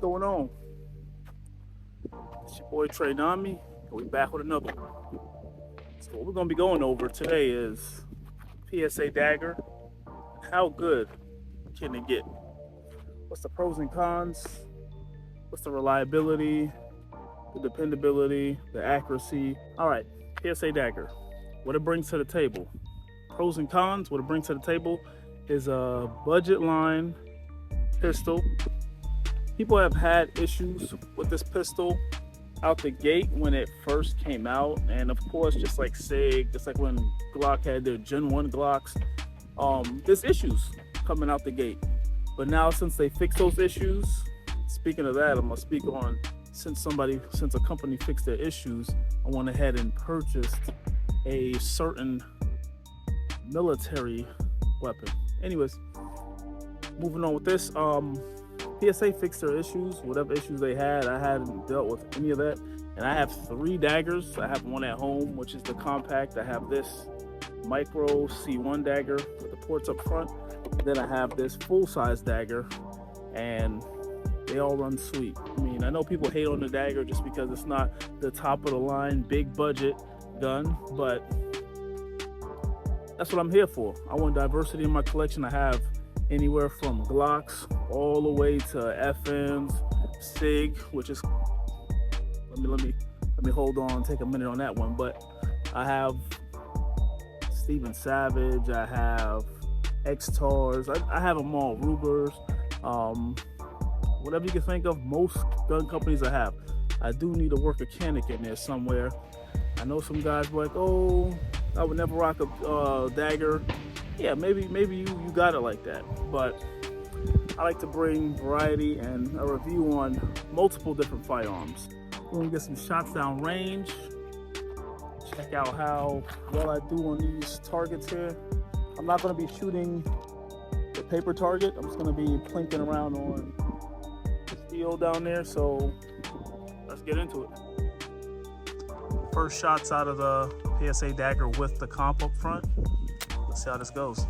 going on? It's your boy Trey Nami, and we back with another one. So what we're gonna be going over today is PSA Dagger. How good can it get? What's the pros and cons? What's the reliability, the dependability, the accuracy? All right, PSA Dagger. What it brings to the table. Pros and cons. What it brings to the table is a budget line pistol. People have had issues with this pistol out the gate when it first came out, and of course, just like SIG, just like when Glock had their Gen 1 Glocks, there's issues coming out the gate. But now, since they fixed those issues, speaking of that, I'm gonna speak on since a company fixed their issues, I went ahead and purchased a certain military weapon. Anyways, moving on with this, PSA fixed their issues, whatever issues they had. I hadn't dealt with any of that. And I have 3 daggers. I have one at home, which is the compact. I have this micro C1 dagger with the ports up front. Then I have this full-size dagger, and they all run sweet. I mean, I know people hate on the dagger just because it's not the top of the line, big budget gun, but that's what I'm here for. I want diversity in my collection. I have anywhere from Glocks all the way to FMs, SIG, which is, let me hold on, take a minute on that one. But I have Steven Savage, I have X-Tars, I have them all, Rugers, whatever you can think of, most gun companies I have. I do need a work mechanic in there somewhere. I know some guys were like, oh, I would never rock a dagger. Yeah, maybe you got it like that, but I like to bring variety and a review on multiple different firearms. We're gonna get some shots down range, check out how well I do on these targets here. I'm not gonna be shooting the paper target. I'm just gonna be plinking around on the steel down there, so let's get into it. First shots out of the PSA Dagger with the comp up front. Let's see how this goes.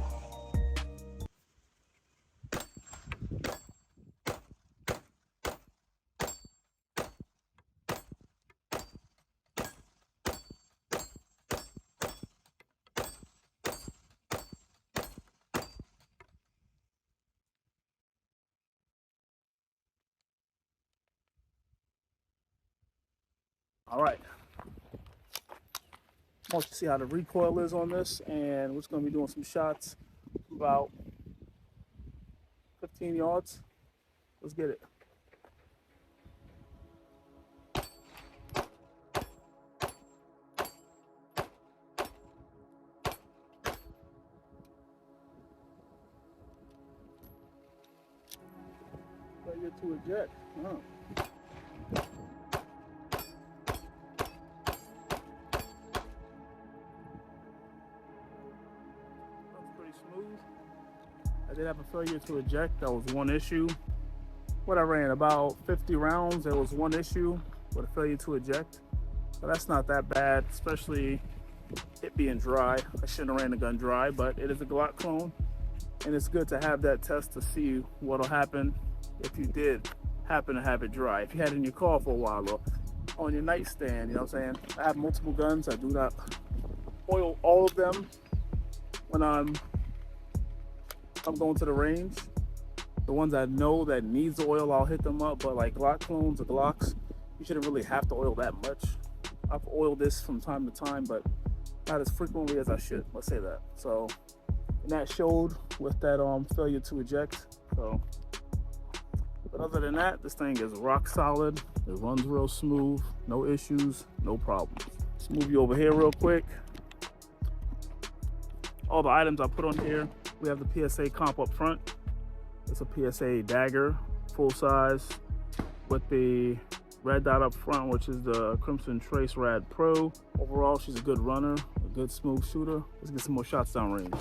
All right. I want you to see how the recoil is on this, and we're just going to be doing some shots about 15 yards. Let's get it. Failure to eject. Smooth. I did have a failure to eject. That was one issue. What I ran about 50 rounds. There was one issue with a failure to eject, but that's not that bad, especially it being dry. I shouldn't have ran the gun dry, but it is a Glock clone, and it's good to have that test to see what'll happen if you did happen to have it dry. If you had it in your car for a while or on your nightstand, you know what I'm saying? I have multiple guns. I do not oil all of them when I'm going to the range. The ones I know that needs oil, I'll hit them up, but like Glock clones or Glocks, you shouldn't really have to oil that much. I've oiled this from time to time, but not as frequently as I should, let's say that. So, and that showed with that failure to eject. So, but other than that, this thing is rock solid. It runs real smooth, no issues, no problems. Let's move you over here real quick. All the items I put on here, we have the PSA comp up front. It's a PSA Dagger, full size, with the red dot up front, which is the Crimson Trace Rad Pro. Overall, she's a good runner, a good smooth shooter. Let's get some more shots down range.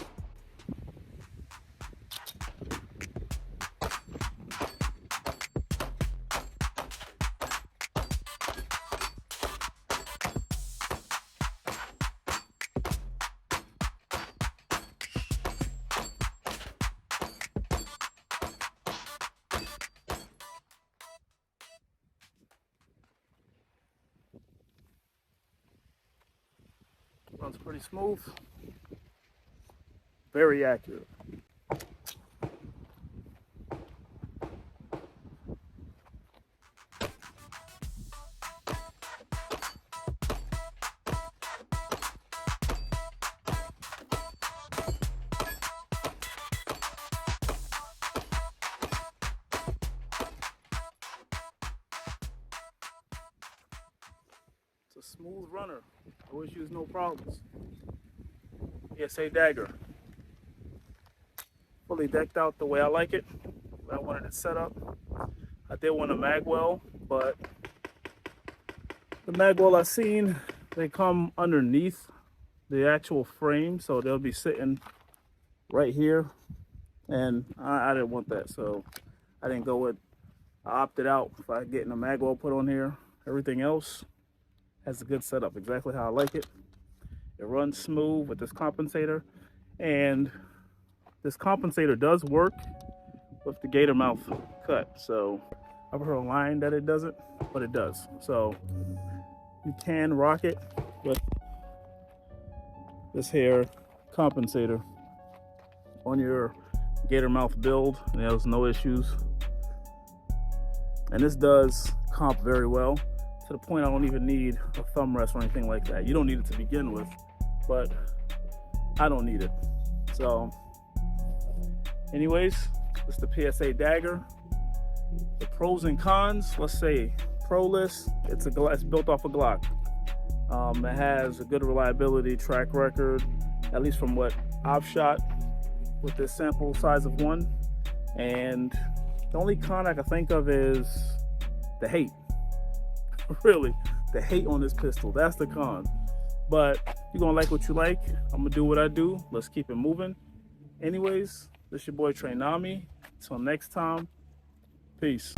Runs pretty smooth. Very accurate. It's a smooth runner. No issues, no problems. PSA Dagger. Fully decked out the way I like it. I wanted it set up. I did want a magwell, but the magwell I've seen, they come underneath the actual frame, so they'll be sitting right here, and I didn't want that, so I didn't go with. I opted out by getting a magwell put on here. Everything else has a good setup, exactly how I like it. It runs smooth with this compensator, and this compensator does work with the gator mouth cut. So I've heard online that it doesn't, but it does. So you can rock it with this here compensator on your gator mouth build, and there's no issues. And this does comp very well, to the point I don't even need a thumb rest or anything like that. You don't need it to begin with, but I don't need it. So anyways, it's the PSA Dagger. The pros and cons, let's say pro list, it's built off a Glock. It has a good reliability track record, at least from what I've shot with this sample size of one. And the only con I can think of is the hate. Really, the hate on this pistol. That's the con. But you're gonna like what you like. I'm gonna do what I do. Let's keep it moving. Anyways, this your boy Trey Nami. Until next time, peace.